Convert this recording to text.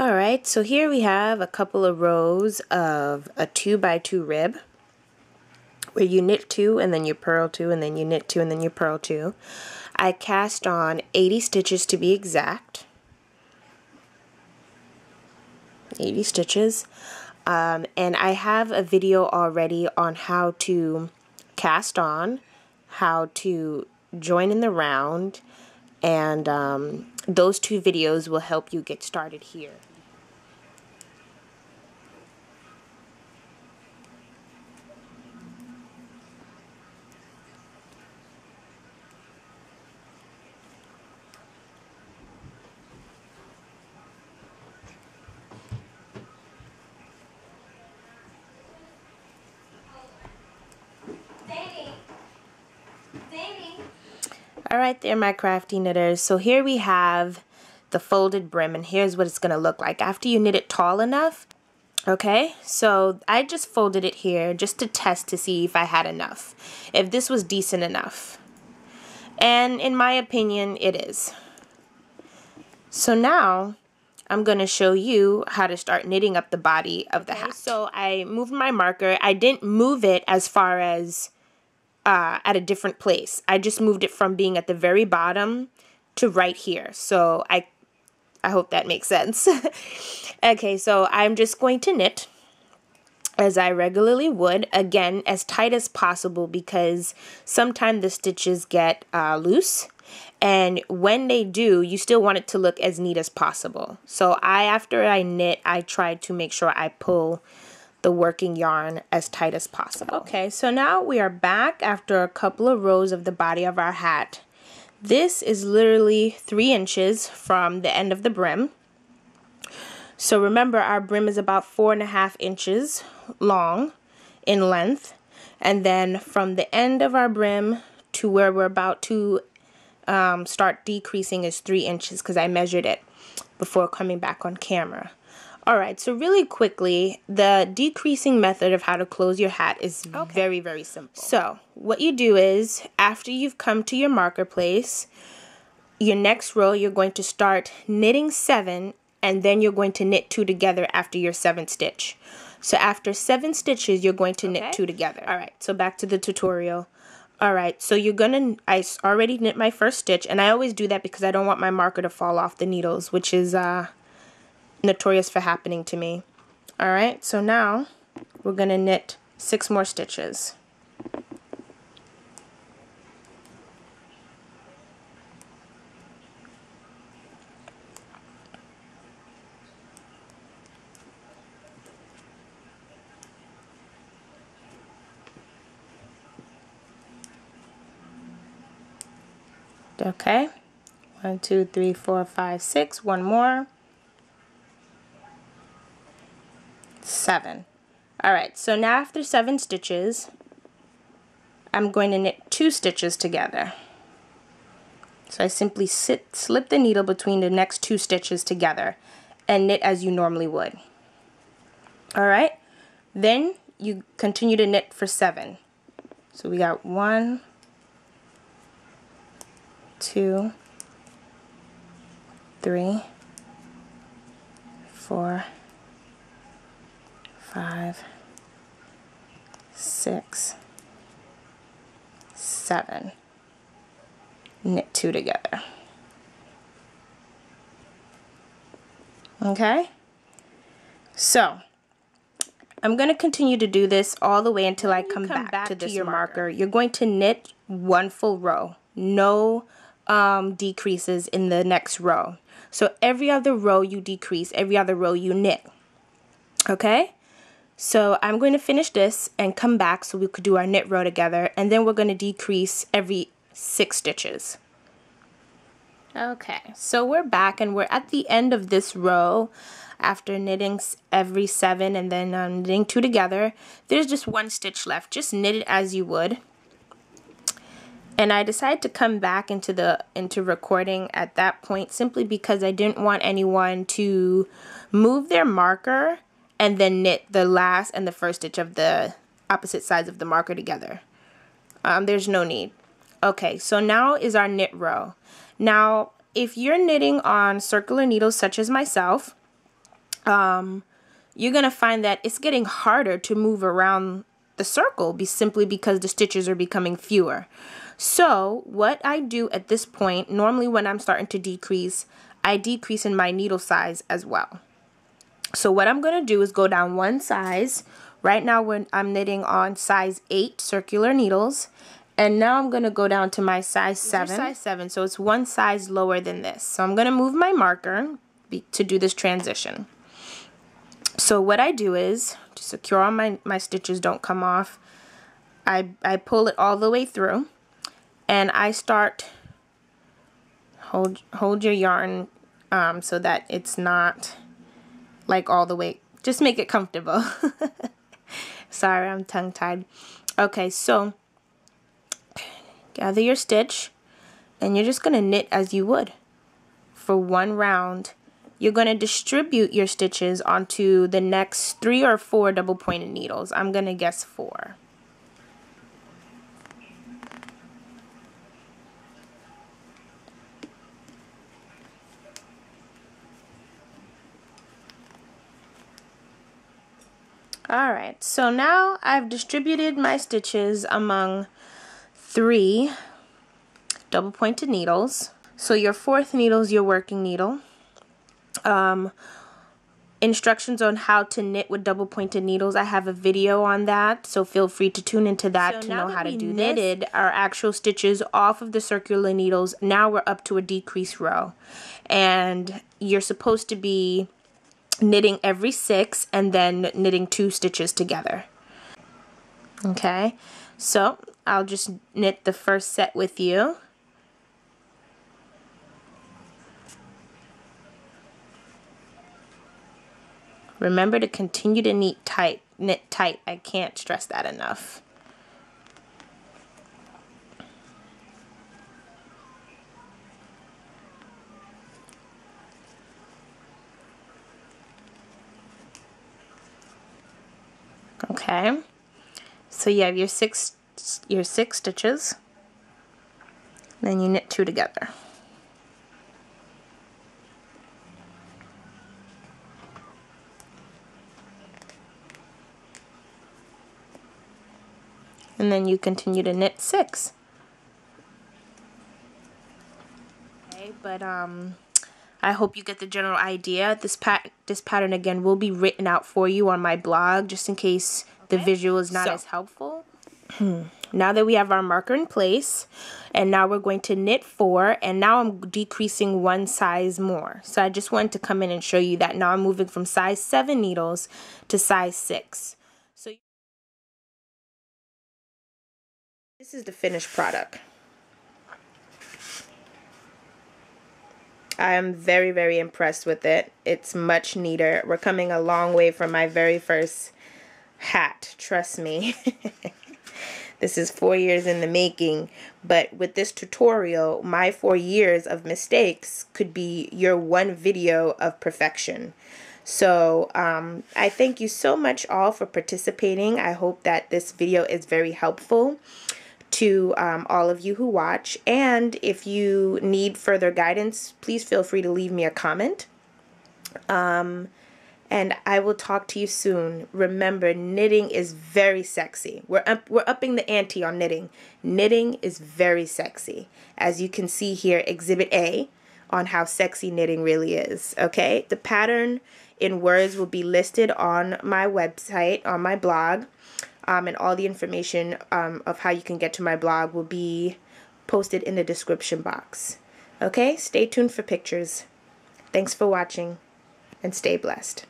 Alright, so here we have a couple of rows of a 2x2 rib where you knit 2 and then you purl 2 and then you knit 2 and then you purl 2. I cast on 80 stitches to be exact. 80 stitches. And I have a video already on how to cast on, how to join in the round, and those two videos will help you get started here. Alright there, my crafty knitters. So here we have the folded brim, and here's what it's going to look like after you knit it tall enough. Okay, so I just folded it here just to test to see if I had enough, if this was decent enough. And in my opinion, it is. So now I'm going to show you how to start knitting up the body of the hat. So I moved my marker. I didn't move it as far as at a different place. I just moved it from being at the very bottom to right here. So I hope that makes sense. Okay, so I'm just going to knit as I regularly would, again as tight as possible, because sometimes the stitches get loose, and when they do, you still want it to look as neat as possible. So after I knit, I try to make sure I pull the working yarn as tight as possible. Okay, so now we are back after a couple of rows of the body of our hat. This is literally 3 inches from the end of the brim. So remember, our brim is about 4.5 inches long in length, and then from the end of our brim to where we're about to start decreasing is 3 inches, because I measured it before coming back on camera. Alright, so really quickly, the decreasing method of how to close your hat is very, very simple. So, what you do is, after you've come to your marker place, your next row, you're going to start knitting 7, and then you're going to knit 2 together after your 7th stitch. So after 7 stitches, you're going to knit 2 together. Alright, so back to the tutorial. Alright, so I already knit my first stitch, and I always do that because I don't want my marker to fall off the needles, which is notorious for happening to me. Alright, so now we're going to knit 6 more stitches. Okay, 1, 2, 3, 4, 5, 6, one more. 7. Alright, so now after 7 stitches, I'm going to knit 2 stitches together. So I simply slip the needle between the next 2 stitches together and knit as you normally would. Alright, then you continue to knit for 7. So we got 1, 2, 3, 4, 5, 6, 7. Knit 2 together. Okay? So, I'm going to continue to do this all the way until I come back to this marker. You're going to knit 1 full row. No decreases in the next row. So every other row you decrease, every other row you knit. Okay? So I'm going to finish this and come back so we could do our knit row together, and then we're going to decrease every 6 stitches. Okay, so we're back and we're at the end of this row after knitting every 7 and then knitting 2 together. There's just 1 stitch left. Just knit it as you would. And I decided to come back into recording at that point simply because I didn't want anyone to move their marker and then knit the last and the first stitch of the opposite sides of the marker together. There's no need. Okay, so now is our knit row. Now, if you're knitting on circular needles such as myself, you're going to find that it's getting harder to move around the circle simply because the stitches are becoming fewer. So what I do at this point, normally when I'm starting to decrease, I decrease in my needle size as well. So what I'm going to do is go down one size. Right now when I'm knitting on size 8 circular needles, and now I'm going to go down to my size 7. Size 7, so it's one size lower than this. So I'm going to move my marker to do this transition. So what I do is, to secure all my stitches don't come off, I pull it all the way through, and I start, hold your yarn so that it's not like all the way, just make it comfortable. Sorry, I'm tongue-tied. Okay, so gather your stitch, and you're just going to knit as you would for one round. You're going to distribute your stitches onto the next 3 or 4 double pointed needles. I'm going to guess 4. Alright, so now I've distributed my stitches among 3 double pointed needles. So your 4th needle is your working needle. Instructions on how to knit with double pointed needles, I have a video on that, so feel free to tune into that to know how to do this. Knitted our actual stitches off of the circular needles, now we're up to a decrease row, and you're supposed to be knitting every 6 and then knitting 2 stitches together. Okay, so I'll just knit the first set with you. Remember to continue to knit tight. I can't stress that enough. Okay, so you have your six stitches, then you knit 2 together. And then you continue to knit 6. Okay, but I hope you get the general idea. This pattern again will be written out for you on my blog, just in case the visual is not as helpful. Now that we have our marker in place, and now we're going to knit 4, and now I'm decreasing 1 size more. So I just wanted to come in and show you that now I'm moving from size 7 needles to size 6. So this is the finished product. I am very, very impressed with it. It's much neater. We're coming a long way from my very first hat, trust me. This is 4 years in the making, but with this tutorial, my 4 years of mistakes could be your one video of perfection. So I thank you so much all for participating. I hope that this video is very helpful to all of you who watch, and if you need further guidance, please feel free to leave me a comment. And I will talk to you soon. Remember, knitting is very sexy. We're upping the ante on knitting. Knitting is very sexy. As you can see here, Exhibit A on how sexy knitting really is. Okay, the pattern in words will be listed on my website, on my blog, and all the information of how you can get to my blog will be posted in the description box. Okay, stay tuned for pictures. Thanks for watching, and stay blessed.